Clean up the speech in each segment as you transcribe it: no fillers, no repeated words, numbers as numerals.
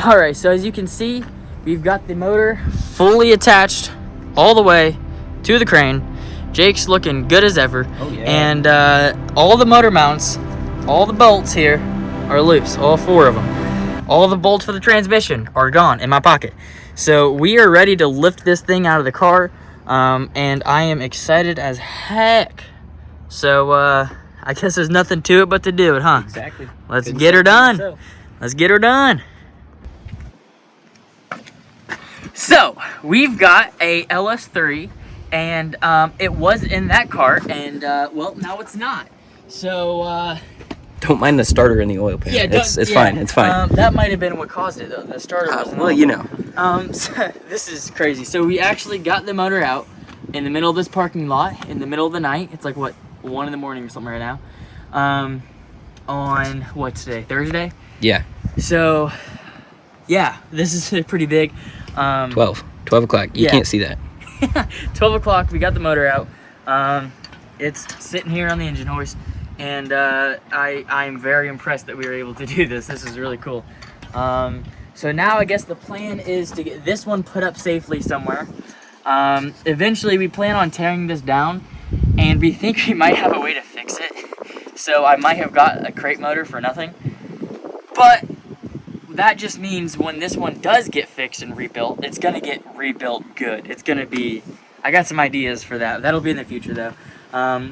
All right, so as you can see, we've got the motor fully attached all the way to the crane. Jake's looking good as ever. Oh, yeah. And all the motor mounts, all the bolts here are loose, all 4 of them. All the bolts for the transmission are gone in my pocket. So we are ready to lift this thing out of the car, and I am excited as heck. So I guess there's nothing to it but to do it, huh? Exactly. Let's get her done. Let's get her done. So we've got a LS3, and it was in that car, and well, now it's not. So don't mind the starter in the oil pan. yeah, it's fine. It's fine. That might have been what caused it, though. The starter was Well, you know. So, this is crazy. So we actually got the motor out in the middle of this parking lot in the middle of the night. It's like what, 1 in the morning or something right now. On what's today? Thursday. Yeah. So yeah, this is pretty big. 12 o'clock. You can't see that. 12 o'clock, we got the motor out. It's sitting here on the engine hoist, and I'm very impressed that we were able to do this. This is really cool. So now I guess the plan is to get this one put up safely somewhere. Eventually we plan on tearing this down, and we think we might have a way to fix it. So I might have got a crate motor for nothing, but that just means when this one does get fixed and rebuilt, it's gonna get rebuilt good. It's gonna be, I got some ideas for that. That'll be in the future though.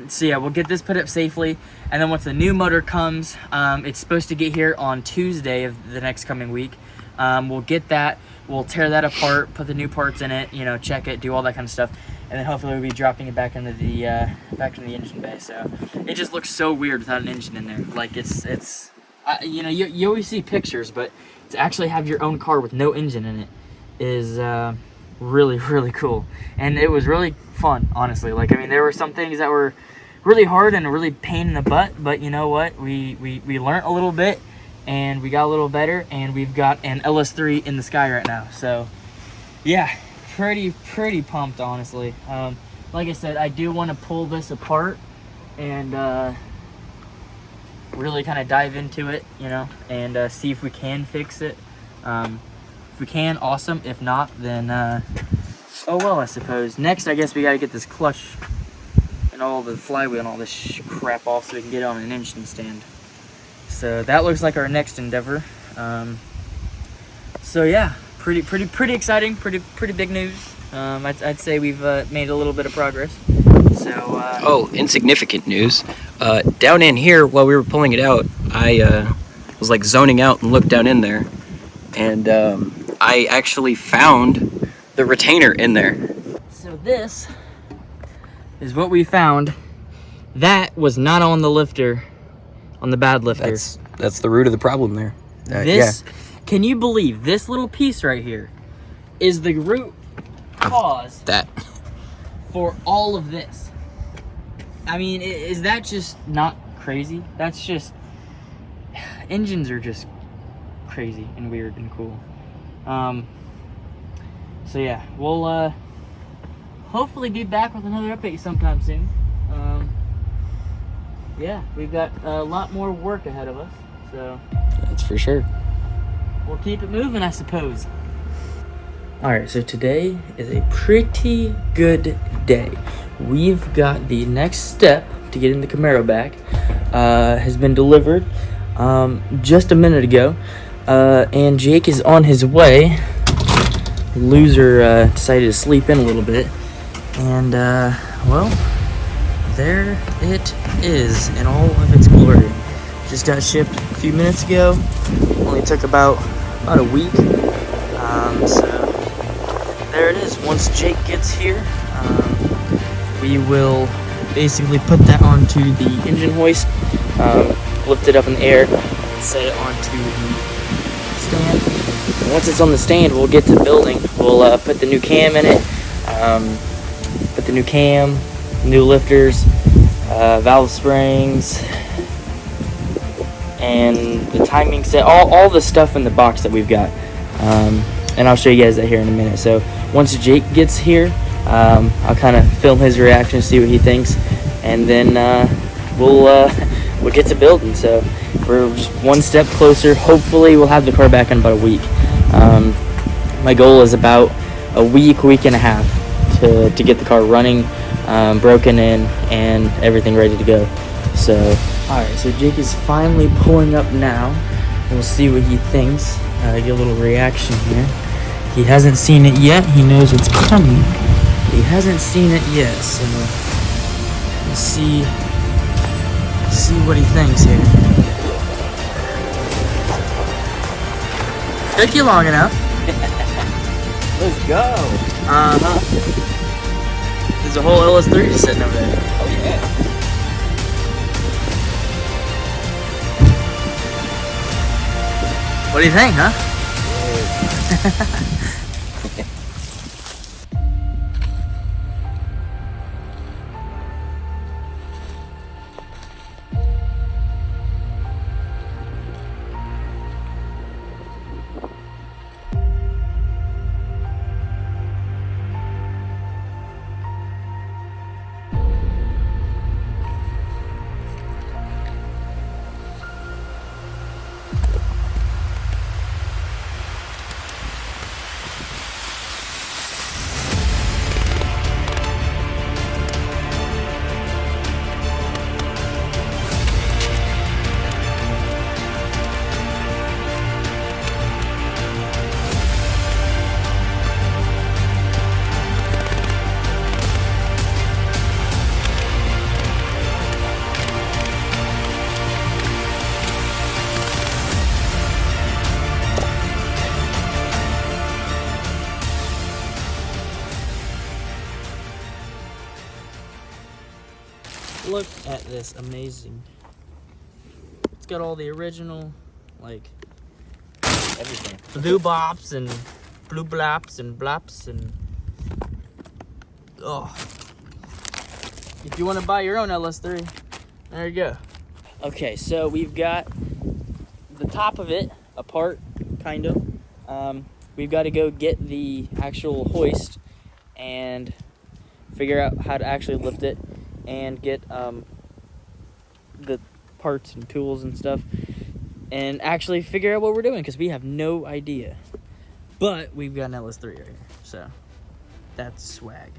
So yeah, we'll get this put up safely, and then once the new motor comes, it's supposed to get here on Tuesday of the next coming week. We'll get that, we'll tear that apart, put the new parts in it, you know, check it, do all that kind of stuff, and then hopefully we'll be dropping it back into the engine bay. So it just looks so weird without an engine in there. Like it's you know, you always see pictures, but to actually have your own car with no engine in it is really, really cool. And it was really fun, honestly. Like, I mean, there were some things that were really hard and a really pain in the butt, but you know what? We learned a little bit, and we got a little better, and we've got an LS3 in the sky right now. So yeah, pretty pumped, honestly. Like I said, I do want to pull this apart and really kind of dive into it, you know, and see if we can fix it. If we can, awesome. If not, then oh well, I suppose. Next, I guess we gotta get this clutch and all the flywheel and all this crap off so we can get it on an engine stand. So that looks like our next endeavor. So yeah, pretty exciting, pretty big news. I'd say we've made a little bit of progress. So oh, insignificant news. Down in here, while we were pulling it out, I was like zoning out and looked down in there, and I actually found the retainer in there. So this is what we found. That was not on the lifter, on the bad lifter. That's the root of the problem there. This, yeah. Can you believe this little piece right here is the root cause that for all of this? I mean, is that just not crazy? That's just, engines are just crazy and weird and cool. So yeah, we'll hopefully be back with another update sometime soon. Yeah, we've got a lot more work ahead of us, so that's for sure. We'll keep it moving, I suppose. Alright, so today is a pretty good day. We've got the next step to getting the Camaro back has been delivered just a minute ago, and Jake is on his way. Loser decided to sleep in a little bit, and well, there it is in all of its glory. Just got shipped a few minutes ago. Only took about a week. So there it is. Once Jake gets here, we will basically put that onto the engine hoist, lift it up in the air, and set it onto the stand. And once it's on the stand, we'll get to building. We'll put the new cam in it, put the new cam, new lifters, valve springs, and the timing set, all the stuff in the box that we've got. And I'll show you guys that here in a minute. So once Jake gets here, I'll kind of film his reaction, see what he thinks, and then we'll get to building. So we're just one step closer. Hopefully we'll have the car back in about a week. My goal is about a week and a half to get the car running, broken in, and everything ready to go. So, alright, so Jake is finally pulling up now. We'll see what he thinks. Get a little reaction here. He hasn't seen it yet. He knows it's coming. He hasn't seen it yet, so let's see what he thinks here. Took you long enough. Let's go. There's a whole LS3 just sitting over there. Oh yeah. What do you think, huh? Look at this, amazing. It's got all the original, like, Everything. blue bops and blue blaps and blaps and, oh. If you want to buy your own LS3, there you go. Okay, so we've got the top of it apart, kind of. We've got to go get the actual hoist and figure out how to actually lift it and get the parts and tools and stuff and actually figure out what we're doing, because we have no idea. But we've got an LS3 right here, so that's swag.